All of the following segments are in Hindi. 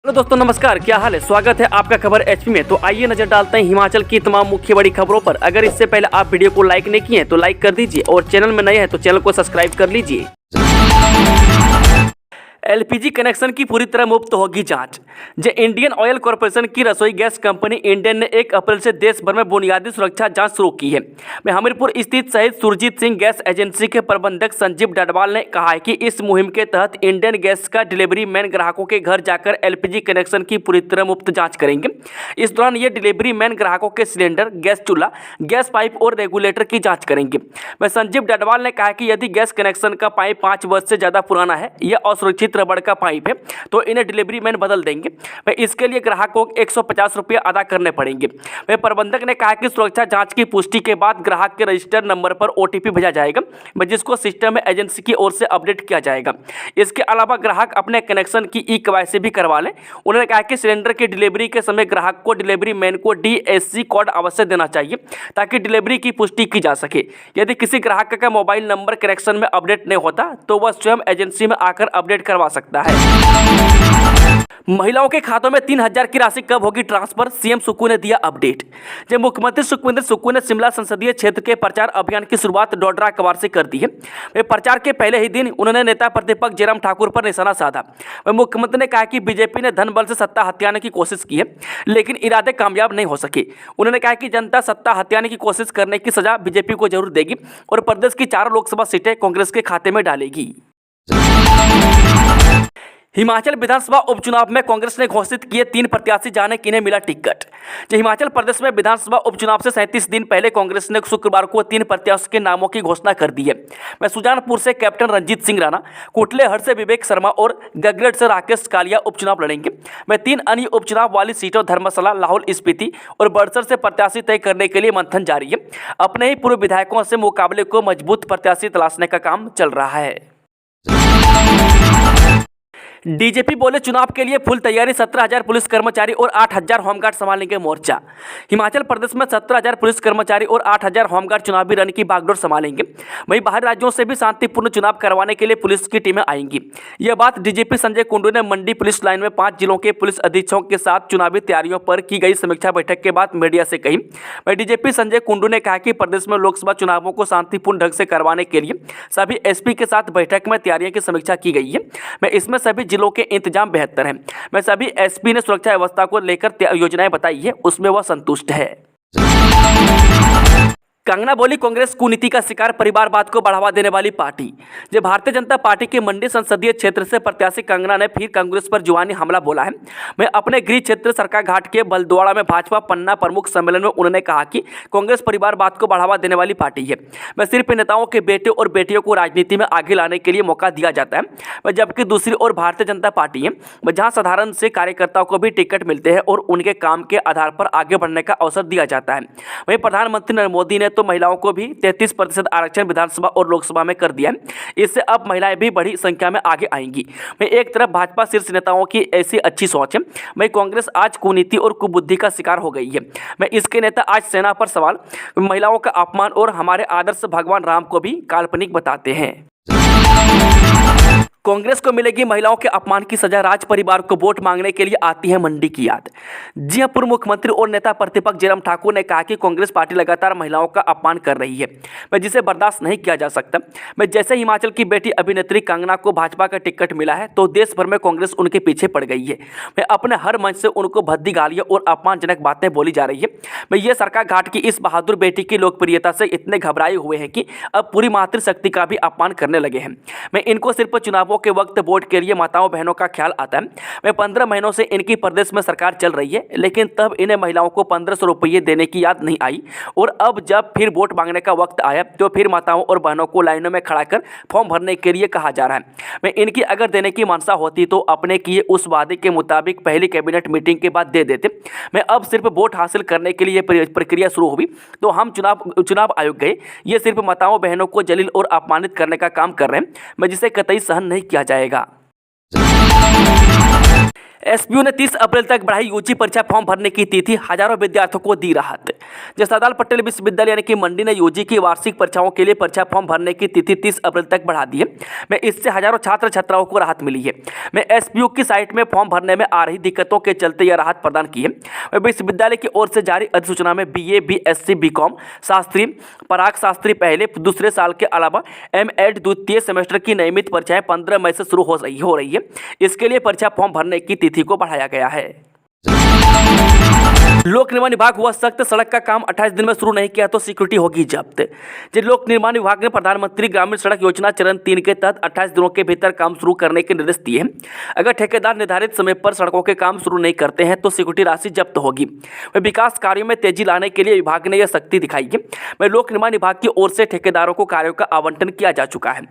हेलो दोस्तों, नमस्कार। क्या हाल है? स्वागत है आपका खबर एचपी में। तो आइए नजर डालते हैं हिमाचल की तमाम मुख्य बड़ी खबरों पर। अगर इससे पहले आप वीडियो को लाइक नहीं किए हैं तो लाइक कर दीजिए और चैनल में नए हैं तो चैनल को सब्सक्राइब कर लीजिए। एलपीजी कनेक्शन की पूरी तरह मुफ्त होगी जांच। इंडियन ऑयल कॉर्पोरेशन की रसोई गैस कंपनी इंडियन ने 1 अप्रैल से देश भर में बुनियादी सुरक्षा जांच शुरू की है। हमीरपुर स्थित शहीद सुरजीत सिंह गैस एजेंसी के प्रबंधक संजीव डडवाल ने कहा है कि इस मुहिम के तहत इंडियन गैस का डिलीवरी मैन ग्राहकों के घर जाकर एलपीजी कनेक्शन की पूरी तरह मुफ्त जाँच करेंगे। इस दौरान ये डिलीवरी मैन ग्राहकों के सिलेंडर, गैस चूल्हा, गैस पाइप और रेगुलेटर की जाँच करेंगे। संजीव डडवाल ने कहा कि यदि गैस कनेक्शन का पाइप 5 वर्ष से ज़्यादा पुराना है या असुरक्षित रबड़ का पाइप है तो इन्हें डिलीवरी मैन बदल देंगे। इसके लिए ग्राहक को 150 रुपये अदा करने पड़ेंगे। प्रबंधक ने कहा कि सुरक्षा जांच की पुष्टि के बाद ग्राहक के रजिस्टर्ड नंबर पर ओटीपी भेजा जाएगा, जिसको सिस्टम में एजेंसी की ओर से अपडेट किया जाएगा। इसके अलावा ग्राहक अपने कनेक्शन की ई-केवाईसी भी करवा लें। उन्होंने कहा कि सिलेंडर की डिलीवरी के समय ग्राहक को डिलीवरी मैन को डीएससी कोड अवश्य देना चाहिए ताकि डिलीवरी की पुष्टि की जा सके। यदि किसी ग्राहक का मोबाइल नंबर कनेक्शन में अपडेट नहीं होता तो वह स्वयं एजेंसी में आकर अपडेट करवा सकता है। महिलाओं के खातों में 3,000 की राशि कब होगी ट्रांसफर? सीएम सुक्खू ने दिया अपडेट। जब मुख्यमंत्री सुखविंदर सुक्खू ने शिमला संसदीय क्षेत्र के प्रचार अभियान की शुरुआत डोडरा कवार से कर दी है। वे प्रचार के पहले ही दिन उन्होंने नेता प्रतिपक्ष जयराम ठाकुर पर निशाना साधा। वह मुख्यमंत्री ने कहा कि बीजेपी ने धन बल से सत्ता हथियाने की कोशिश की है लेकिन इरादे कामयाब नहीं हो सके। उन्होंने कहा कि जनता सत्ता हथियाने की कोशिश करने की सजा बीजेपी को जरूर देगी और प्रदेश की 4 लोकसभा सीटें कांग्रेस के खाते में डालेगी। हिमाचल विधानसभा उपचुनाव में कांग्रेस ने घोषित किए 3 प्रत्याशी, जाने किन्हें मिला टिकट। हिमाचल प्रदेश में विधानसभा उपचुनाव से 37 दिन पहले कांग्रेस ने शुक्रवार को 3 प्रत्याशियों के नामों की घोषणा कर दी है। सुजानपुर से कैप्टन रंजीत सिंह राणा, कुटलेहड़ से विवेक शर्मा और गगरेट से राकेश कालिया उपचुनाव लड़ेंगे। 3 अन्य उपचुनाव वाली सीटों धर्मशाला, लाहौल स्पीति और बड़सर से प्रत्याशी तय करने के लिए मंथन जारी है। अपने ही पूर्व विधायकों से मुकाबले को मजबूत प्रत्याशी तलाशने का काम चल रहा है। डीजीपी बोले चुनाव के लिए फुल तैयारी, 17,000 पुलिस कर्मचारी और 8,000 होमगार्ड संभालेंगे मोर्चा। हिमाचल प्रदेश में 17,000 पुलिस कर्मचारी और 8,000 होमगार्ड चुनावी रण की बागडोर संभालेंगे। वहीं बाहरी राज्यों से भी शांतिपूर्ण चुनाव करवाने के लिए पुलिस की टीमें आएंगी। यह बात डीजीपी संजय कुंडू ने मंडी पुलिस लाइन में 5 जिलों के पुलिस अधीक्षकों के साथ चुनावी तैयारियों पर की गई समीक्षा बैठक के बाद मीडिया से कही। वहीं डीजीपी संजय कुंडू ने कहा कि प्रदेश में लोकसभा चुनावों को शांतिपूर्ण ढंग से करवाने के लिए सभी एसपी के साथ बैठक में तैयारियों की समीक्षा की गई है। इसमें सभी जिलों के इंतजाम बेहतर हैं। सभी एसपी ने सुरक्षा व्यवस्था को लेकर योजनाएं बताई है, उसमें वह संतुष्ट है। कंगना बोली कांग्रेस कुनीति का शिकार, परिवारवाद को बढ़ावा देने वाली पार्टी। भारतीय जनता पार्टी के मंडी संसदीय क्षेत्र से प्रत्याशी कंगना ने फिर कांग्रेस पर जुबानी हमला बोला है। अपने गृह क्षेत्र सरकाघाट के बलद्वाड़ा में भाजपा पन्ना प्रमुख सम्मेलन में उन्होंने कहा कि कांग्रेस परिवारवाद को बढ़ावा देने वाली पार्टी है। सिर्फ नेताओं के बेटे और बेटियों को राजनीति में आगे लाने के लिए मौका दिया जाता है, जबकि दूसरी ओर भारतीय जनता पार्टी है जहाँ साधारण से कार्यकर्ताओं को भी टिकट मिलते हैं और उनके काम के आधार पर आगे बढ़ने का अवसर दिया जाता है। वहीं प्रधानमंत्री नरेंद्र मोदी ने तो महिलाओं को भी 33% आरक्षण विधानसभा और लोकसभा में कर दिया है। इससे अब महिलाएं भी बड़ी संख्या में आगे आएंगी। एक तरफ भाजपा शीर्ष नेताओं की ऐसी अच्छी सोच है, वहीं कांग्रेस आज कुनीति और कुबुद्धि का शिकार हो गई है। इसके नेता आज सेना पर सवाल, महिलाओं का अपमान और हमारे आदर्श भगवान राम को भी काल्पनिक बताते हैं। कांग्रेस को मिलेगी महिलाओं के अपमान की सजा, राज परिवार को वोट मांगने के लिए आती है मंडी की याद। हां, पूर्व मुख्यमंत्री और नेता प्रतिपक्ष जयराम ठाकुर ने कहा कि कांग्रेस पार्टी लगातार महिलाओं का अपमान कर रही है, जिसे बर्दाश्त नहीं किया जा सकता। जैसे हिमाचल की बेटी अभिनेत्री कंगना को भाजपा का टिकट मिला है तो देश भर में कांग्रेस उनके पीछे पड़ गई है। अपने हर मंच से उनको भद्दी गालियां और अपमानजनक बातें बोली जा रही है। ये सरकाघाट की इस बहादुर बेटी की लोकप्रियता से इतने घबराए हुए हैं कि अब पूरी मातृशक्ति का भी अपमान करने लगे हैं। इनको सिर्फ चुनाव के वक्त वोट के लिए माताओं बहनों का ख्याल आता है। 15 महीनों से इनकी प्रदेश में सरकार चल रही है, लेकिन तब इन्हें महिलाओं को 1,500 रुपये देने की याद नहीं आई और अब जब फिर वोट मांगने का वक्त आया तो फिर माताओं और बहनों को लाइनों में खड़ा कर फॉर्म भरने के लिए कहा जा रहा है। इनकी अगर देने की मंशा होती तो अपने किए उस वादे के मुताबिक पहली कैबिनेट मीटिंग के बाद दे देते। अब सिर्फ वोट हासिल करने के लिए प्रक्रिया शुरू हुई तो हम चुनाव आयोग गए। ये सिर्फ माताओं बहनों को जलील और अपमानित करने का काम कर रहे हैं, जिसे कतई सहन नहीं किया जाएगा। एसपीयू ने 30 अप्रैल तक बढ़ाई यूजी परीक्षा फॉर्म भरने की तिथि, हजारों विद्यार्थियों को दी राहत। जय सरदार पटेल विश्वविद्यालय यानी कि मंडी ने यूजी की वार्षिक परीक्षाओं के लिए परीक्षा फॉर्म भरने की तिथि 30 अप्रैल तक बढ़ा दी है। मैं इससे हजारों छात्र छात्राओं को राहत मिली है। मैं एसपीयू की साइट में फॉर्म भरने में आ रही दिक्कतों के चलते यह राहत प्रदान की है। विश्वविद्यालय की ओर से जारी अधिसूचना में बीए, बीएससी, बीकॉम शास्त्री, पराग शास्त्री पहले दूसरे साल के अलावा एमएड द्वितीय सेमेस्टर की नियमित परीक्षाएं 15 मई से शुरू हो रही है। इसके लिए परीक्षा फॉर्म भरने की तिथि को बढ़ाया गया है। लोक निर्माण विभाग हुआ सख्त, सड़क का काम 28 दिन में शुरू नहीं किया तो सिक्योरिटी होगी जब्त। जिन लोक निर्माण विभाग ने प्रधानमंत्री ग्रामीण सड़क योजना चरण 3 के तहत 28 दिनों के भीतर काम शुरू करने के निर्देश दिए हैं। अगर ठेकेदार निर्धारित समय पर सड़कों के काम शुरू नहीं करते हैं तो सिक्योरिटी राशि जब्त होगी। विकास कार्यों में तेजी लाने के लिए विभाग ने यह सख्ती दिखाई है। लोक निर्माण विभाग की ओर से ठेकेदारों को कार्यों का आवंटन किया जा चुका है।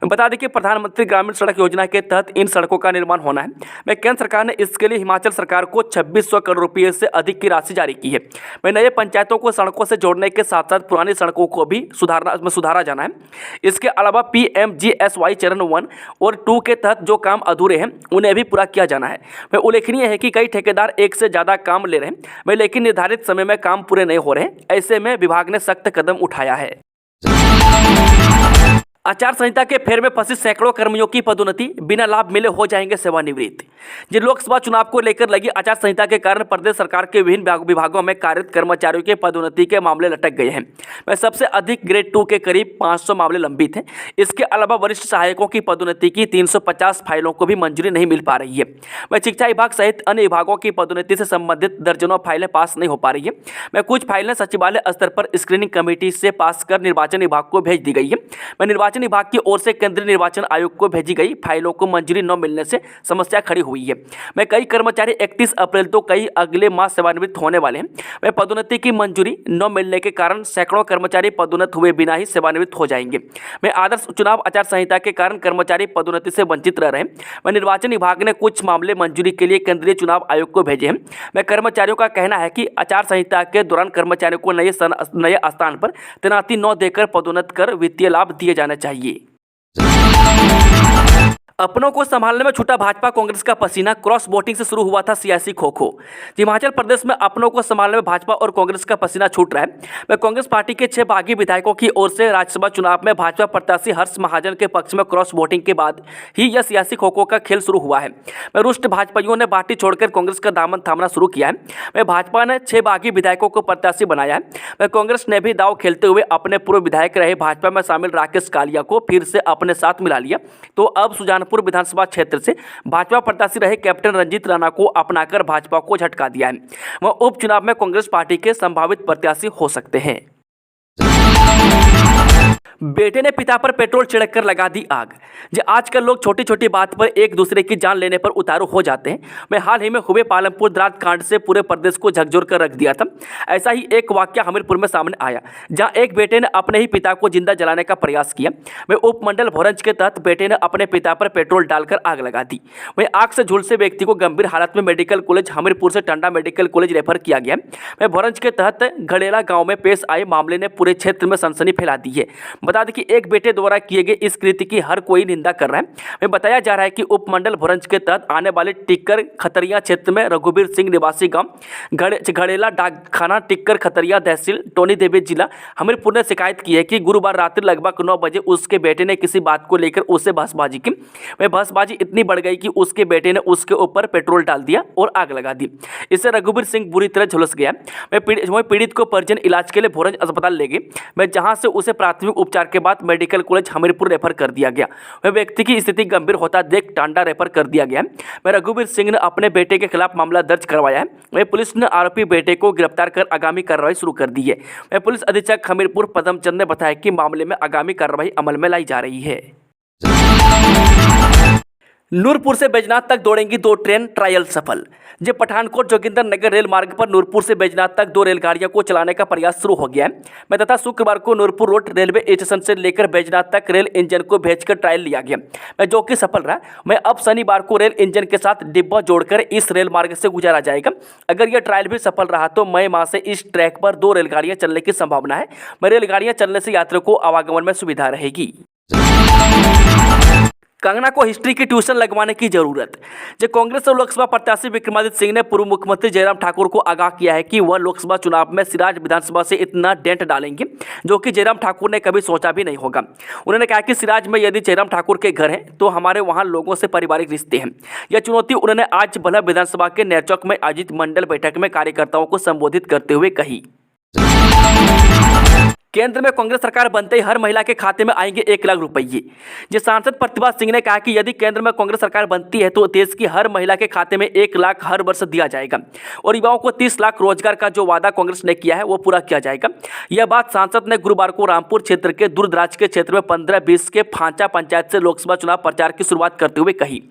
बता दें कि प्रधानमंत्री ग्रामीण सड़क योजना के तहत इन सड़कों का निर्माण होना है। केंद्र सरकार ने इसके लिए हिमाचल सरकार को 2600 करोड़ रुपये से अधिक की राशि जारी की है। नए पंचायतों को सड़कों से जोड़ने के साथ साथ पुरानी सड़कों को भी सुधारा जाना है। इसके अलावा पीएमजीएसवाई चरण 1 और 2 के तहत जो काम अधूरे हैं उन्हें भी पूरा किया जाना है। उल्लेखनीय है कि कई ठेकेदार एक से ज्यादा काम ले रहे हैं, लेकिन निर्धारित समय में काम पूरे नहीं हो रहे। ऐसे में विभाग ने सख्त कदम उठाया है। आचार संहिता के फेर में फंसी सैकड़ों कर्मियों की पदोन्नति, बिना लाभ मिले हो जाएंगे सेवानिवृत्त। जिन लोकसभा चुनाव को लेकर लगी आचार संहिता के कारण प्रदेश सरकार के विभिन्न विभागों में कार्यरत कर्मचारियों के पदोन्नति के मामले लटक गए हैं। सबसे अधिक ग्रेड 2 के करीब 500 मामले लंबित हैं। इसके अलावा वरिष्ठ सहायकों की पदोन्नति की 350 फाइलों को भी मंजूरी नहीं मिल पा रही है। शिक्षा विभाग सहित अन्य विभागों की पदोन्नति से संबंधित दर्जनों फाइलें पास नहीं हो पा रही है। कुछ फाइलें सचिवालय स्तर पर स्क्रीनिंग कमेटी से पास कर निर्वाचन विभाग को भेज दी गई है। निर्वाचन विभाग की ओर से केंद्रीय निर्वाचन आयोग को भेजी गई फाइलों को मंजूरी न मिलने से समस्या खड़ी हुई है। कई कर्मचारी 31 अप्रैल तो कई अगले माह सेवानिवृत्त होने वाले हैं। पदोन्नति की मंजूरी न मिलने के कारण सैकड़ों कर्मचारी पदोन्नत हुए बिना ही सेवानिवृत्त हो जाएंगे। आदर्श चुनाव आचार संहिता के कारण कर्मचारी पदोन्नति से वंचित रह रहे हैं। निर्वाचन विभाग ने कुछ मामले मंजूरी के लिए केंद्रीय चुनाव आयोग को भेजे हैं। कर्मचारियों का कहना है कि आचार संहिता के दौरान कर्मचारियों को नए स्थान पर तैनाती न देकर पदोन्नत कर वित्तीय लाभ दिए जाने चाहिए। अपनों को संभालने में छूटा भाजपा कांग्रेस का पसीना, क्रॉस वोटिंग से शुरू हुआ था सियासी खो-खो। हिमाचल प्रदेश में अपनों को संभालने में भाजपा और कांग्रेस का पसीना छूट रहा है। कांग्रेस पार्टी के 6 बागी विधायकों की ओर से राज्यसभा चुनाव में भाजपा प्रत्याशी हर्ष महाजन के पक्ष में क्रॉस वोटिंग के बाद ही यह सियासी खो-खो का खेल शुरू हुआ है। रुष्ट भाजपाइयों ने पार्टी छोड़कर कांग्रेस का दामन थामना शुरू किया है। भाजपा ने 6 बागी विधायकों को प्रत्याशी बनाया है। कांग्रेस ने भी दाव खेलते हुए अपने पूर्व विधायक रहे भाजपा में शामिल राकेश कालिया को फिर से अपने साथ मिला लिया। तो अब सुजानपुर विधानसभा क्षेत्र से भाजपा प्रत्याशी रहे कैप्टन रंजीत राणा को अपनाकर भाजपा को झटका दिया है। वह उपचुनाव में कांग्रेस पार्टी के संभावित प्रत्याशी हो सकते हैं। बेटे ने पिता पर पेट्रोल छिड़ककर लगा दी आग। आजकल लोग छोटी छोटी बात पर एक दूसरे की जान लेने पर उतारू हो जाते हैं। हाल ही में हुए पालमपुर द्राट कांड से पूरे प्रदेश को झकझोर कर रख दिया था। ऐसा ही एक वाकया हमीरपुर में सामने आया, जहां एक बेटे ने अपने ही पिता को जिंदा जलाने का प्रयास किया। उपमंडल भोरंज के तहत बेटे ने अपने पिता पर पेट्रोल डालकर आग लगा दी। आग से झुलसे व्यक्ति को गंभीर हालत में मेडिकल कॉलेज हमीरपुर से टांडा मेडिकल कॉलेज रेफर किया गया। भोरंज के तहत घड़ेला गाँव में पेश आए मामले ने पूरे क्षेत्र में सनसनी फैला दी है। बता दें कि एक बेटे द्वारा किए गए इस कृत्य की हर कोई निंदा कर रहा है। बताया जा रहा है कि उपमंडल भोरंज के तहत आने वाले टिक्कर खतरिया क्षेत्र में रघुवीर सिंह निवासी गांव घड़ेला डाकखाना टिक्कर खतरिया तहसील टोनी देवी जिला हमीरपुर ने शिकायत की है कि गुरुवार रात्रि लगभग 9 बजे उसके बेटे ने किसी बात को लेकर उससे बहसबाजी की। बहसबाजी इतनी बढ़ गई कि उसके बेटे ने उसके ऊपर पेट्रोल डाल दिया और आग लगा दी। इससे रघुवीर सिंह बुरी तरह झुलस गया। पीड़ित को परिजन इलाज के लिए भोरंज अस्पताल ले गए, जहां से उसे प्राथमिक उपचार के बाद मेडिकल कॉलेज हमीरपुर रेफर कर दिया गया। वह व्यक्ति की स्थिति गंभीर होता देख टांडा रेफर कर दिया गया। रघुवीर सिंह ने अपने बेटे के खिलाफ मामला दर्ज करवाया है। वह पुलिस ने आरोपी बेटे को गिरफ्तार कर आगामी कार्रवाई शुरू कर दी है। वह पुलिस अधीक्षक हमीरपुर पदमचंद ने बताया कि मामले में आगामी कार्रवाई अमल में लाई जा रही है। नूरपुर से बैजनाथ तक दौड़ेंगी 2 ट्रेन, ट्रायल सफल। पठानकोट जोगिंदर नगर रेल मार्ग पर नूरपुर से बैजनाथ तक 2 रेलगाड़ियों को चलाने का प्रयास शुरू हो गया है। तथा शुक्रवार को नूरपुर रोड रेलवे स्टेशन से लेकर बैजनाथ तक रेल इंजन को भेजकर ट्रायल लिया गया, जो कि सफल रहा। अब शनिवार को रेल इंजन के साथ डिब्बा जोड़कर इस रेल मार्ग से गुजारा जाएगा। अगर यह ट्रायल भी सफल रहा तो मई माह से इस ट्रैक पर 2 रेलगाड़ियां चलने की संभावना है। रेलगाड़ियां चलने से यात्रियों को आवागमन में सुविधा रहेगी। कंगना को हिस्ट्री की ट्यूशन लगवाने की जरूरत। जब कांग्रेस और लोकसभा प्रत्याशी विक्रमादित्य सिंह ने पूर्व मुख्यमंत्री जयराम ठाकुर को आगाह किया है कि वह लोकसभा चुनाव में सिराज विधानसभा से इतना डेंट डालेंगे जो कि जयराम ठाकुर ने कभी सोचा भी नहीं होगा। उन्होंने कहा कि सिराज में यदि जयराम ठाकुर के घर है तो हमारे वहां लोगों से पारिवारिक रिश्ते हैं। यह चुनौती उन्होंने आज भला विधानसभा के नेरचौक में आयोजित मंडल बैठक में कार्यकर्ताओं को संबोधित करते हुए कही। केंद्र में कांग्रेस सरकार बनते ही हर महिला के खाते में आएंगे 1 लाख रुपये। जो सांसद प्रतिभा सिंह ने कहा कि यदि केंद्र में कांग्रेस सरकार बनती है तो देश की हर महिला के खाते में 1 लाख हर वर्ष दिया जाएगा और युवाओं को 30 लाख रोजगार का जो वादा कांग्रेस ने किया है वो पूरा किया जाएगा। यह बात सांसद ने गुरुवार को रामपुर क्षेत्र के दूरदराज के क्षेत्र में 15-20 के फांचा पंचायत से लोकसभा चुनाव प्रचार की शुरुआत करते हुए कही।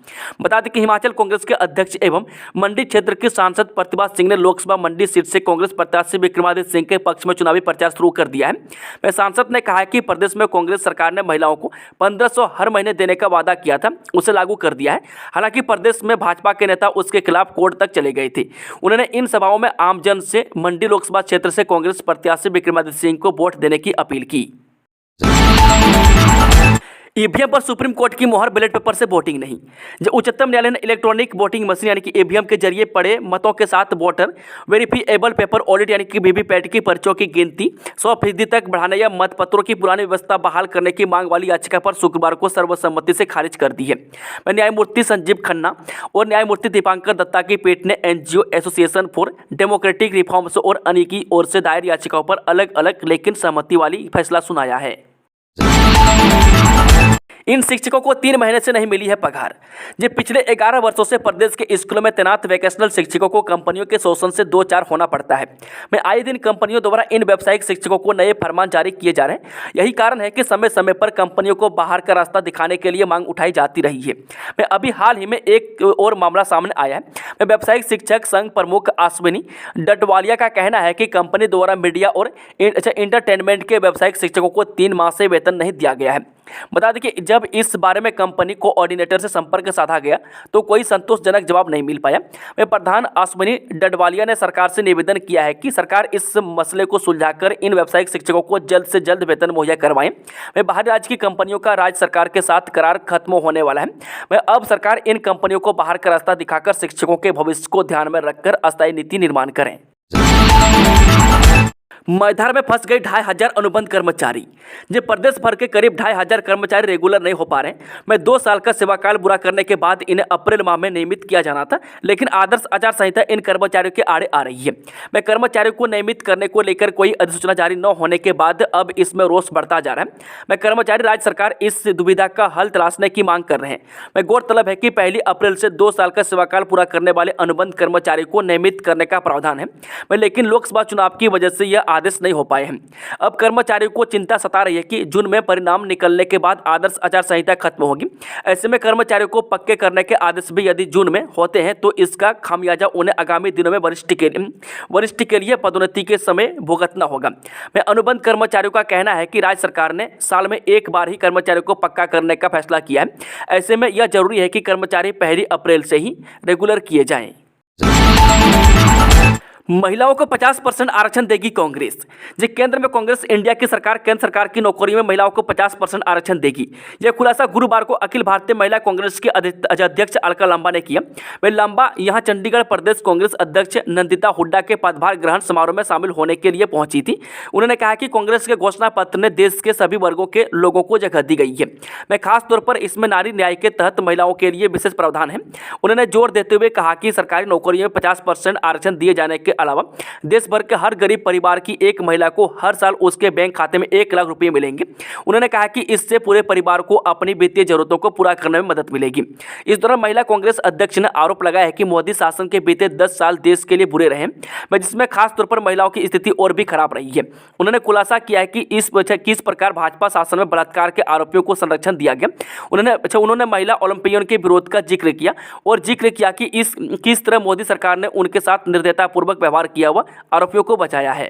बता दें कि हिमाचल कांग्रेस के अध्यक्ष एवं मंडी क्षेत्र के सांसद प्रतिभा सिंह ने लोकसभा मंडी सीट से कांग्रेस प्रत्याशी विक्रमादित्य सिंह के पक्ष में चुनावी प्रचार शुरू कर दिया है। वह सांसद ने कहा कि प्रदेश में कांग्रेस सरकार ने महिलाओं को 1500 हर महीने देने का वादा किया था, उसे लागू कर दिया है। हालांकि प्रदेश में भाजपा के नेता उसके खिलाफ कोर्ट तक चले गए थे। उन्होंने इन सभाओं में आमजन से मंडी लोकसभा क्षेत्र से कांग्रेस प्रत्याशी विक्रमादित्य सिंह को वोट देने की अपील की। ईवीएम पर सुप्रीम कोर्ट की मोहर, बैलेट पेपर से वोटिंग नहीं। जब उच्चतम न्यायालय ने इलेक्ट्रॉनिक वोटिंग मशीन यानी कि ईवीएम के जरिए पड़े मतों के साथ वोटर वेरिफिएबल पेपर ऑडिट यानी कि वीवीपैट की पर्चियों की गिनती 100% तक बढ़ाने या मतपत्रों की पुरानी व्यवस्था बहाल करने की मांग वाली याचिका पर शुक्रवार को सर्वसम्मति से खारिज कर दी है। न्यायमूर्ति संजीव खन्ना और न्यायमूर्ति दीपांकर दत्ता की पीठ ने NGO association for democratic reforms और अन्य की ओर से दायर याचिकाओं पर अलग अलग लेकिन सहमति वाली फैसला सुनाया है। इन शिक्षकों को 3 महीने से नहीं मिली है पगार। जब पिछले 11 वर्षों से प्रदेश के स्कूलों में तैनात वोकेशनल शिक्षकों को कंपनियों के शोषण से 2-4 होना पड़ता है। मैं आए दिन कंपनियों द्वारा इन व्यावसायिक शिक्षकों को नए फरमान जारी किए जा रहे हैं। यही कारण है कि समय समय पर कंपनियों को बाहर का रास्ता दिखाने के लिए मांग उठाई जाती रही है। मैं अभी हाल ही में एक और मामला सामने आया है। मैं व्यावसायिक शिक्षक संघ प्रमुख अश्विनी डडवालिया का कहना है कि कंपनी द्वारा मीडिया और इंटरटेनमेंट के व्यावसायिक शिक्षकों को 3 माह से वेतन नहीं दिया गया है। बता दें कि जब इस बारे में कंपनी कोऑर्डिनेटर से संपर्क साधा गया तो कोई संतोषजनक जवाब नहीं मिल पाया। वे प्रधान अश्विनी डडवालिया ने सरकार से निवेदन किया है कि सरकार इस मसले को सुलझाकर इन व्यावसायिक शिक्षकों को जल्द से जल्द वेतन मुहैया करवाएं। वे बाहरी राज्य की कंपनियों का राज्य सरकार के साथ करार खत्म होने वाला है। वह अब सरकार इन कंपनियों को बाहर का रास्ता दिखाकर शिक्षकों के भविष्य को ध्यान में रखकर अस्थायी नीति निर्माण करें। मझधार में फंस गए 2500 अनुबंध कर्मचारी। जब प्रदेश भर के करीब 2500 कर्मचारी रेगुलर नहीं हो पा रहे मैं 2 साल का सेवाकाल पूरा करने के बाद इन्हें अप्रैल माह में नियमित किया जाना था, लेकिन आदर्श आचार संहिता इन कर्मचारियों के आड़े आ रही है। मैं कर्मचारियों को नियमित करने को लेकर कोई अधिसूचना जारी न होने के बाद अब इसमें रोष बढ़ता जा रहा है। मैं कर्मचारी राज्य सरकार इस दुविधा का हल तलाशने की मांग कर रहे हैं। मैं गौरतलब है कि 1 अप्रैल से 2 साल का सेवाकाल पूरा करने वाले अनुबंध कर्मचारियों को नियमित करने का प्रावधान है, लेकिन लोकसभा चुनाव की वजह से यह आदेश नहीं हो पाए हैं। अब कर्मचारियों को चिंता सता रही है कि जून में परिणाम निकलने के बाद आदर्श आचार संहिता खत्म होगी। ऐसे में कर्मचारियों को पक्के करने के आदेश भी यदि जून में होते हैं तो इसका खामियाजा उन्हें आगामी दिनों में वरिष्ठ के लिए पदोन्नति के समय भुगतना होगा। मैं अनुबंध कर्मचारियों का कहना है कि राज्य सरकार ने साल में 1 बार ही कर्मचारियों को पक्का करने का फैसला किया है। ऐसे में यह जरूरी है कि कर्मचारी 1 अप्रैल से ही रेगुलर किए जाएं। महिलाओं को 50% आरक्षण देगी कांग्रेस। जो केंद्र में कांग्रेस इंडिया की सरकार केंद्र सरकार की नौकरी में महिलाओं को 50% आरक्षण देगी। यह खुलासा गुरुवार को अखिल भारतीय महिला कांग्रेस के अध्यक्ष अलका लांबा ने किया। वे लांबा यहां चंडीगढ़ प्रदेश कांग्रेस अध्यक्ष नंदिता हुड्डा के पदभार ग्रहण समारोह में शामिल होने के लिए पहुंची थी। उन्होंने कहा कि कांग्रेस के घोषणा पत्र में देश के सभी वर्गों के लोगों को जगह दी गई है। मैं खास तौर पर इसमें नारी न्याय के तहत महिलाओं के लिए विशेष प्रावधान है। उन्होंने जोर देते हुए कहा कि सरकारी नौकरियों में 50% आरक्षण दिए जाने के अलावा देश भर के हर गरीब परिवार की एक महिला को हर साल उसके बैंक खाते में 1 लाख रुपए मिलेंगे। उन्होंने कहा कि इससे पूरे परिवार को अपनी वित्तीय जरूरतों को पूरा करने में मदद मिलेगी। इस दौरान महिला कांग्रेस अध्यक्ष ने आरोप लगाया है कि मोदी शासन के बीते 10 साल देश के लिए बुरे रहे, जिसमें खास तौर पर महिलाओं की स्थिति और भी खराब रही है। उन्होंने खुलासा किया है कि किस प्रकार भाजपा शासन में बलात्कार के आरोपियों को संरक्षण दिया गया। उन्होंने महिला ओलंपियन के विरोध का जिक्र किया और जिक्र किया कि किस तरह मोदी सरकार ने उनके साथ निर्दयतापूर्वक व्यवहार किया हुआ आरोपियों को बचाया है।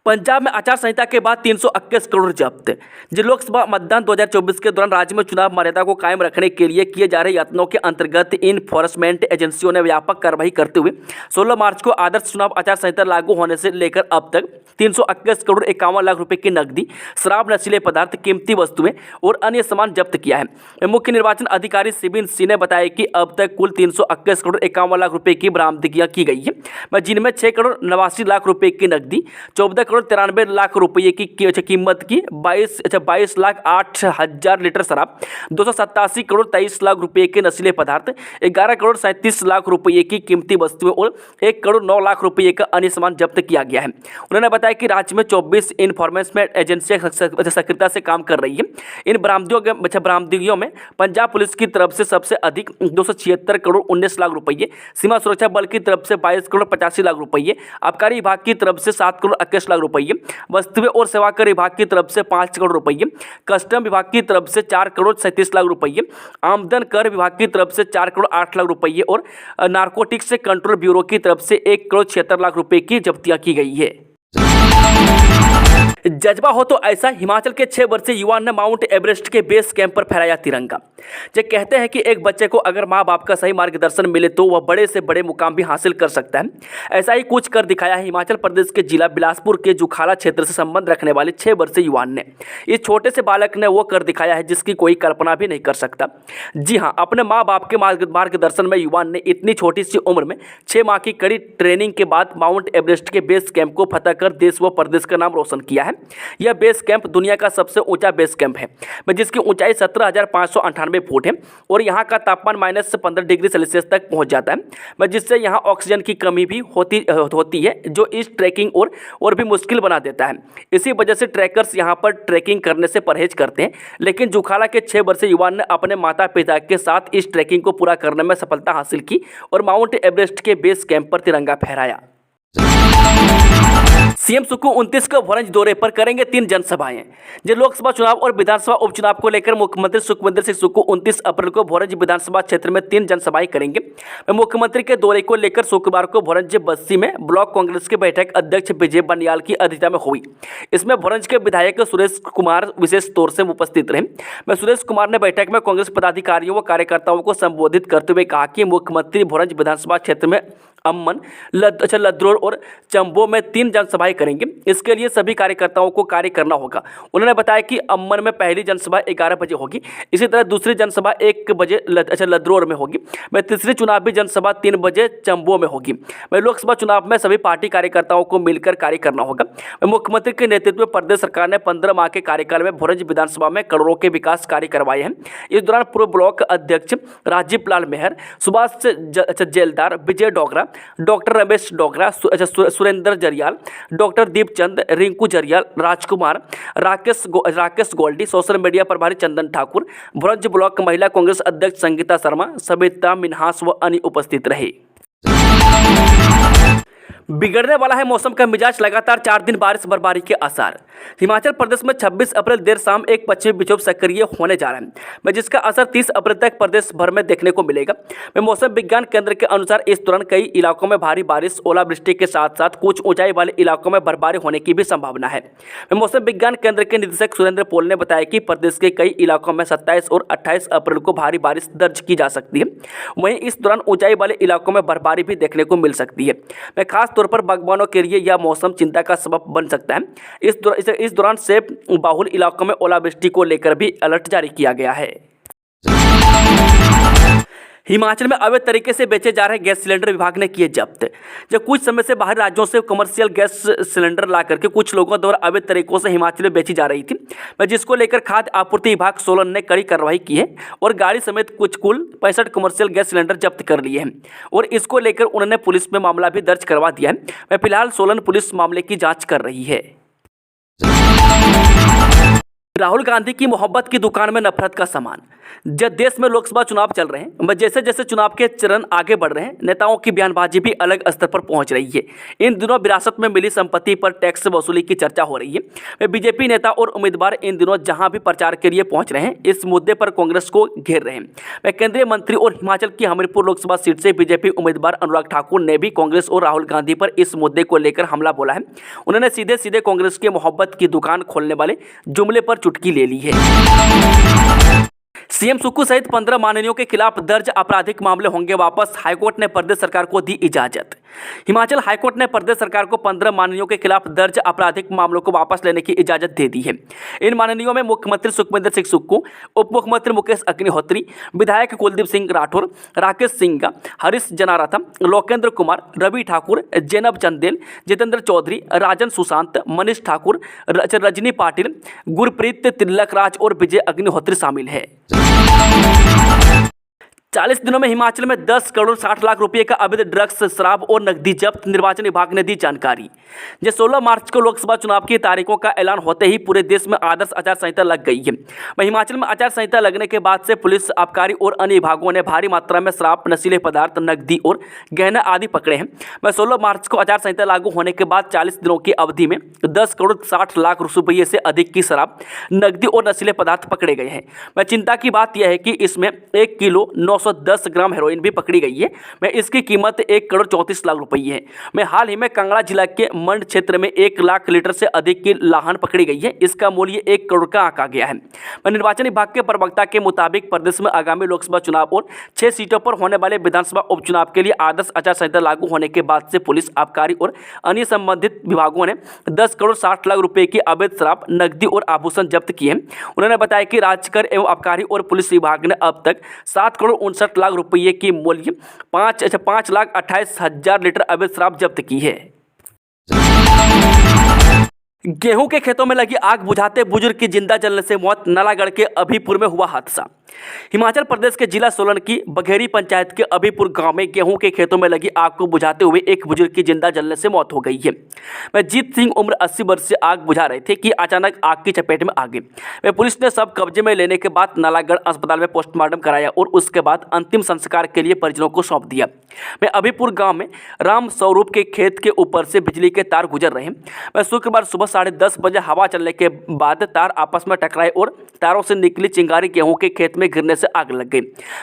पंजाब में आचार संहिता के बाद 321 करोड़ जब्त। जो लोकसभा मतदान 2024 के दौरान राज्य में चुनाव मर्यादा को कायम रखने के लिए किए जा रहे यत्नों के अंतर्गत इन्फोर्समेंट एजेंसियों ने व्यापक कार्रवाई करते हुए 16 मार्च को आदर्श चुनाव आचार संहिता लागू होने से लेकर अब तक 321 करोड़ 51 लाख रुपए की नकदी, शराब, नशीले पदार्थ, कीमती वस्तुएं और अन्य सामान जब्त किया है। मुख्य निर्वाचन अधिकारी सिबिन सिंह ने बताया कि अब तक कुल 321 करोड़ 51 लाख रुपए की बरामदगियां की गई है, जिनमें 6 करोड़ 89 लाख रुपए की नकदी, 14 करोड़ 93 लाख रुपये की कीमत की 22 लाख 8 हजार लीटर शराब, 287 करोड़ 23 लाख रुपये के नशीले पदार्थ, 11 करोड़ 37 लाख रुपये की कीमती वस्तुएं और 1 करोड़ 9 लाख रुपये का अन्य सामान जब्त किया गया है। उन्होंने बताया कि राज्य में 24 इन्फॉर्मेशन एजेंसियां सक्रियता से काम कर रही है। इन बरामदगियों में पंजाब पुलिस की तरफ से सबसे अधिक 276 करोड़ 19 लाख रुपये, सीमा सुरक्षा बल की तरफ से 22 करोड़ 85 लाख रुपये, आबकारी विभाग की तरफ से 7 करोड़ 21 लाख रुपये, वस्तुएं और सेवा कर विभाग की तरफ से 5 करोड़ रुपये, कस्टम विभाग की तरफ से 4 करोड़ 37 लाख रुपये, आमदन कर विभाग की तरफ से 4 करोड़ 8 लाख रुपये और नारकोटिक्स कंट्रोल ब्यूरो की तरफ से 1 करोड़ 76 लाख रुपये की जब्तियां की गई है। जज्बा हो तो ऐसा, हिमाचल के 6 वर्षीय युवा ने माउंट एवरेस्ट के बेस कैंप पर फहराया तिरंगा। जो कहते हैं कि एक बच्चे को अगर माँ बाप का सही मार्गदर्शन मिले तो वह बड़े से बड़े मुकाम भी हासिल कर सकता है। ऐसा ही कुछ कर दिखाया है हिमाचल प्रदेश के जिला बिलासपुर के जुखाला क्षेत्र से संबंध रखने वाले 6 वर्षीय युवा ने। इस छोटे से बालक ने वो कर दिखाया है जिसकी कोई कल्पना भी नहीं कर सकता। जी हाँ, अपने माँ बाप के मार्गदर्शन में युवा ने इतनी छोटी सी उम्र में 6 माह की कड़ी ट्रेनिंग के बाद माउंट एवरेस्ट के बेस कैंप को फतह कर देश व प्रदेश का नाम रोशन किया है। यह बेस कैंप दुनिया का सबसे ऊंचा बेस कैंप है, जिसकी ऊंचाई 17,598 फुट है और यहाँ का तापमान -15 डिग्री सेल्सियस तक पहुँच जाता है, जिससे यहाँ ऑक्सीजन की कमी भी होती है, जो इस ट्रैकिंग और भी मुश्किल बना देता है। इसी वजह से ट्रैकर्स यहाँ पर ट्रैकिंग करने से परहेज करते हैं। लेकिन जुखाला के 6 वर्षीय युवा ने अपने माता पिता के साथ इस ट्रैकिंग को पूरा करने में सफलता हासिल की और माउंट एवरेस्ट के बेस कैंप पर तिरंगा फहराया। सीएम सुक्खू 29 को भोरंज दौरे पर करेंगे 3 जनसभाएं। जो लोकसभा चुनाव और विधानसभा उपचुनाव को लेकर मुख्यमंत्री सुखविंदर सिंह सुक्खू 29 अप्रैल को भोरंज विधानसभा क्षेत्र में 3 जनसभाएं करेंगे। मुख्यमंत्री के दौरे को लेकर शुक्रवार को भोरंज बस्सी में ब्लॉक कांग्रेस के बैठक अध्यक्ष विजय बनियाल की अध्यक्षता में हुई। इसमें भोरंज के विधायक सुरेश कुमार विशेष तौर से उपस्थित रहे। सुरेश कुमार ने बैठक में कांग्रेस पदाधिकारियों व कार्यकर्ताओं को संबोधित करते हुए कहा कि मुख्यमंत्री भोरंज विधानसभा क्षेत्र में अम्मन, लद्रोर और चंबो में 3 जनसभाएं करेंगे। इसके लिए सभी कार्यकर्ताओं को कार्य करना होगा। उन्होंने बताया कि अम्मन में पहली जनसभा 11 बजे होगी, इसी तरह दूसरी जनसभा 1 बजे लद्रोर में होगी, तीसरी चुनावी जनसभा 3 बजे चंबो में होगी। लोकसभा चुनाव में सभी पार्टी कार्यकर्ताओं को मिलकर कार्य करना होगा। मुख्यमंत्री के नेतृत्व में प्रदेश सरकार ने 15 माह के कार्यकाल में भोरंज विधानसभा में करोड़ों के विकास कार्य करवाए हैं। इस दौरान पूर्व ब्लॉक अध्यक्ष राजीव लाल मेहर, सुभाष जेलदार, विजय डोगरा, डॉक्टर रमेश डोगरा, सुरेंद्र जरियाल, डॉक्टर दीपचंद, रिंकू जरियाल, राजकुमार, राकेश गोल्डी, सोशल मीडिया प्रभारी चंदन ठाकुर, भोरंज ब्लॉक महिला कांग्रेस अध्यक्ष संगीता शर्मा, सबिता मिन्हास व अन्य उपस्थित रहे। बिगड़ने वाला है मौसम का मिजाज, लगातार 4 दिन बारिश बर्फबारी के आसार। हिमाचल प्रदेश में 26 अप्रैल देर शाम एक पश्चिमी विक्षोभ सक्रिय होने जा रहा है, जिसका असर 30 अप्रैल तक प्रदेश भर में देखने को मिलेगा। मौसम विज्ञान केंद्र के अनुसार इस दौरान कई इलाकों में भारी बारिश, ओलावृष्टि के साथ साथ कुछ ऊंचाई वाले इलाकों में बर्फबारी होने की भी संभावना है। मौसम विज्ञान केंद्र के निदेशक सुरेंद्र पॉल ने बताया कि प्रदेश के कई इलाकों में 27 और 28 अप्रैल को भारी बारिश दर्ज की जा सकती है। वहीं इस दौरान ऊंचाई वाले इलाकों में बर्फबारी भी देखने को मिल सकती है। खास तौर पर बागबानों के लिए यह मौसम चिंता का सबब बन सकता है। इस दौरान सेब बाहुल इलाकों में ओलावृष्टि को लेकर भी अलर्ट जारी किया गया है। हिमाचल में अवैध तरीके से बेचे जा रहे गैस सिलेंडर विभाग ने किए जब्त। जब कुछ समय से बाहर राज्यों से कमर्शियल गैस सिलेंडर ला करके कुछ लोगों द्वारा अवैध तरीकों से हिमाचल में बेची जा रही थी, जिसको लेकर खाद्य आपूर्ति विभाग सोलन ने कड़ी कार्रवाई की है और गाड़ी समेत कुल 65 कमर्शियल गैस सिलेंडर जब्त कर लिए हैं और इसको लेकर उन्होंने पुलिस में मामला भी दर्ज करवा दिया है। फिलहाल सोलन पुलिस मामले की जाँच कर रही है। राहुल गांधी की मोहब्बत की दुकान में नफरत का सामान। जब देश में लोकसभा चुनाव चल रहे हैं, जैसे जैसे चुनाव के चरण आगे बढ़ रहे हैं, नेताओं की बयानबाजी भी अलग स्तर पर पहुंच रही है। इन दिनों विरासत में मिली संपत्ति पर टैक्स वसूली की चर्चा हो रही है। बीजेपी नेता और उम्मीदवार इन दिनों जहां भी प्रचार के लिए पहुंच रहे हैं, इस मुद्दे पर कांग्रेस को घेर रहे हैं। केंद्रीय मंत्री और हिमाचल की हमीरपुर लोकसभा सीट से बीजेपी उम्मीदवार अनुराग ठाकुर ने भी कांग्रेस और राहुल गांधी पर इस मुद्दे को लेकर हमला बोला है। उन्होंने सीधे सीधे कांग्रेस के मोहब्बत की दुकान खोलने वाले जुमले पर चुटकी ले ली है। सीएम सुक्खू सहित 15 माननीयों के खिलाफ दर्ज आपराधिक मामले होंगे वापस, हाईकोर्ट ने प्रदेश सरकार को दी इजाजत। हिमाचल हाईकोर्ट ने प्रदेश सरकार को 15 माननीयों के खिलाफ दर्ज आपराधिक मामलों को वापस लेने की इजाजत दे दी है। इन माननीयों में मुख्यमंत्री सुखविंदर सिंह सुक्खू, उप मुख्यमंत्री मुकेश अग्निहोत्री, विधायक कुलदीप सिंह राठौर, राकेश सिंह, हरीश जनारथम, लोकेंद्र कुमार, रवि ठाकुर, जैनब चंदेल, जितेंद्र चौधरी, राजन सुशांत, मनीष ठाकुर, रजनी पाटिल, गुरप्रीत तिलक राज और विजय अग्निहोत्री शामिल है। 40 दिनों में हिमाचल में 10 करोड़ 60 लाख रुपए का अवैध ड्रग्स, शराब और नकदी जब्त, निर्वाचन विभाग ने दी जानकारी। 16 मार्च को लोकसभा चुनाव की तारीखों का ऐलान होते ही पूरे देश में आदर्श आचार संहिता लग गई है। हिमाचल में आचार संहिता लगने के बाद से पुलिस, आबकारी और अन्य विभागों ने भारी मात्रा में शराब, नशीले पदार्थ, नकदी और गहने आदि पकड़े हैं। 16 मार्च को आचार संहिता लागू होने के बाद 40 दिनों की अवधि में 10 करोड़ 60 लाख रुपये से अधिक की शराब, नकदी और नशीले पदार्थ पकड़े गए हैं। चिंता की बात यह है कि इसमें 1 किलो 910 ग्राम हेरोइन भी पकड़ी गई है। इसकी कीमत 1 करोड़ 34 लाख रुपये है। हाल ही में कांगड़ा जिला के मंड क्षेत्र में 1 लाख लीटर से अधिक की लाहन पकड़ी गई है। इसका मूल्य 1 करोड़ का आंका गया है। निर्वाचन विभाग के प्रवक्ता के मुताबिक प्रदेश में आगामी लोकसभा चुनाव और 6 सीटों पर होने वाले विधानसभा उपचुनाव के लिए आदर्श आचार संहिता लागू होने के बाद से पुलिस, आबकारी और अन्य संबंधित विभागों ने 10 करोड़ 60 लाख रुपए की अवैध शराब, नकदी और आभूषण जब्त किए हैं। उन्होंने बताया कि राज्यकर एवं आबकारी और पुलिस विभाग ने अब तक 7 करोड़ 59 लाख रुपये की मूल्य 5,28,000 लीटर अवैध शराब जब्त की है। गेहूं के खेतों में लगी आग बुझाते बुजुर्ग की जिंदा जलने से मौत, नालागढ़ के अभीपुर में हुआ हादसा। हिमाचल प्रदेश के जिला सोलन की बघेरी पंचायत के अभीपुर गांव में गेहूं के खेतों में लगी आग को बुझाते हुए एक बुजुर्ग की जिंदा जलने से मौत हो गई है। वह जीत सिंह उम्र 80 वर्ष से आग बुझा रहे थे कि अचानक आग की चपेट में आ गए। वह पुलिस ने सब कब्जे में लेने के बाद नालागढ़ अस्पताल में पोस्टमार्टम कराया और उसके बाद अंतिम संस्कार के लिए परिजनों को सौंप दिया। वह अभीपुर गाँव में राम स्वरूप के खेत के ऊपर से बिजली के तार गुजर रहे हैं। वह शुक्रवार सुबह 10:30 बजे हवा चलने के बाद तार आपस में टकराए और तारों से निकली चिंगारी गेहूं के खेत में गिरने से आग लग गई।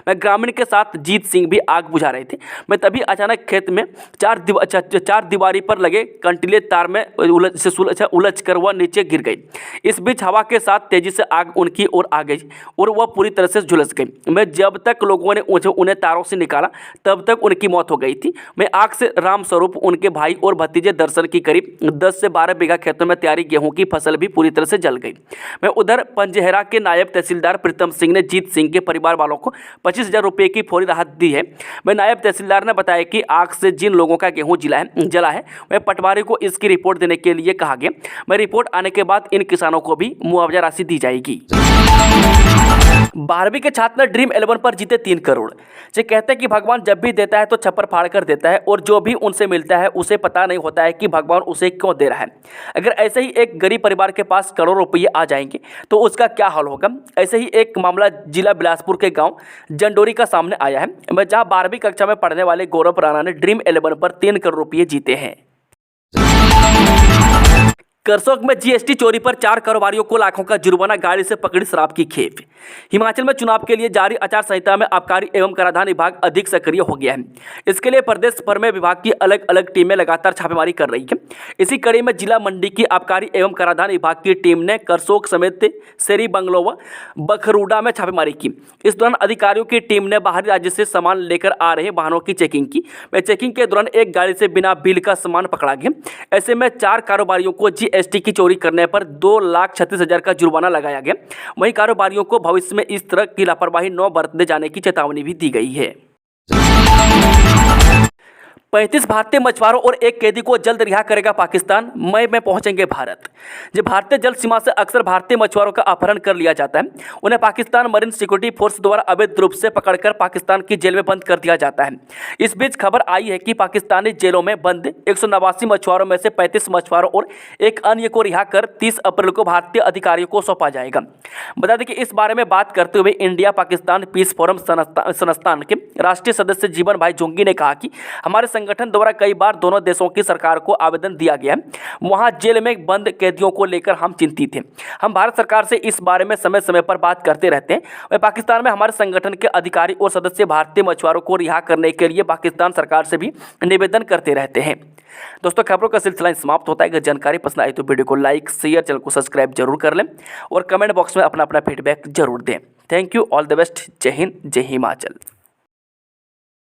मैं ग्रामीण के साथ जीत सिंह भी आग बुझा रहे थे। मैं तभी अचानक खेत में चार दीवारी पर लगे कंटीले तार में उलझ कर वह नीचे गिर गई। इस बीच हवा के साथ तेजी से आग उनकी ओर आ गई और वह पूरी तरह से झुलस गई। मैं जब तक लोगों ने उन्हें तारों से निकाला तब तक उनकी मौत हो गई थी। मैं आग से राम स्वरूप, उनके भाई और भतीजे दर्शन की करीब 10 से 12 बीघा खेतों में तैयारी गेहूं की फसल भी पूरी तरह से जल गई। मैं उधर पंजहेरा के नायब तहसीलदार प्रीतम सिंह ने जीत सिंह के परिवार वालों को 25,000 रुपये की फौरी राहत दी है। मैं नायब तहसीलदार ने बताया कि आग से जिन लोगों का गेहूं जला है वह पटवारी को इसकी रिपोर्ट देने के लिए कहा गया। मैं रिपोर्ट आने के बाद इन किसानों को भी मुआवजा राशि दी जाएगी। 12वीं के छात्र ड्रीम 11 पर जीते 3 करोड़। ये कहते हैं कि भगवान जब भी देता है तो छप्पर फाड़ कर देता है और जो भी उनसे मिलता है उसे पता नहीं होता है कि भगवान उसे क्यों दे रहा है। अगर ऐसे ही एक गरीब परिवार के पास करोड़ रुपये आ जाएंगे तो उसका क्या हाल होगा। ऐसे ही एक मामला जिला बिलासपुर के गांव जंडोरी का सामने आया है, जहां 12वीं कक्षा में पढ़ने वाले गौरव राणा ने ड्रीम 11 पर 3 करोड़ रुपये जीते हैं। करसोग में जीएसटी चोरी पर 4 कारोबारियों को लाखों का जुर्माना, गाड़ी से पकड़ी शराब की खेप। हिमाचल में चुनाव के लिए जारी आचार संहिता में आबकारी एवं कराधान विभाग अधिक सक्रिय हो गया है। इसके लिए प्रदेश भर में विभाग की अलग अलग टीमें लगातार छापेमारी कर रही है। इसी कड़ी में जिला मंडी की आबकारी एवं कराधान विभाग की टीम ने करसोग समेत सेरी बंगलो व बखरूडा में छापेमारी की। इस दौरान अधिकारियों की टीम ने बाहरी राज्य से सामान लेकर आ रहे वाहनों की चेकिंग की। चेकिंग के दौरान एक गाड़ी से बिना बिल का सामान पकड़ा गया। ऐसे में 4 कारोबारियों को जीएसटी की चोरी करने पर 2,36,000 का जुर्माना लगाया गया। वहीं कारोबारियों को भविष्य में इस तरह की लापरवाही न बरतने जाने की चेतावनी भी दी गई है। 35 भारतीय मछुआरों और एक कैदी को जल्द रिहा करेगा पाकिस्तान। मई में पहुंचेंगे भारत। जब भारतीय जल सीमा से अक्सर भारतीय मछुआरों का अपहरण कर लिया जाता है, उन्हें पाकिस्तान मरीन सिक्योरिटी फोर्स द्वारा अवैध रूप से पकड़कर पाकिस्तान की जेल में बंद कर दिया जाता है। इस बीच खबर आई है कि पाकिस्तानी जेलों में बंद 189 मछुआरों में से 35 मछुआरों और एक अन्य को रिहा कर 30 अप्रैल को भारतीय अधिकारियों को सौंपा जाएगा। बता दें कि इस बारे में बात करते हुए इंडिया पाकिस्तान पीस फोरम संस्थान के राष्ट्रीय सदस्य जीवन भाई जोंगी ने कहा कि हमारे संगठन द्वारा कई बार दोनों देशों की सरकार को आवेदन दिया गया है। वहां जेल में बंद कैदियों को लेकर हम चिंतित हैं। हम भारत सरकार से इस बारे में समय समय पर बात करते रहते हैं। वह पाकिस्तान में हमारे संगठन के अधिकारी और सदस्य भारतीय मछुआरों को रिहा करने के लिए पाकिस्तान सरकार से भी निवेदन करते रहते हैं। दोस्तों, खबरों का सिलसिला समाप्त होता है। अगर जानकारी पसंद आई तो वीडियो को लाइक, शेयर, चैनल को सब्सक्राइब जरूर कर लें और कमेंट बॉक्स में अपना फीडबैक जरूर दें। Thank you, all the best. जय हिंद, जय हिमाचल।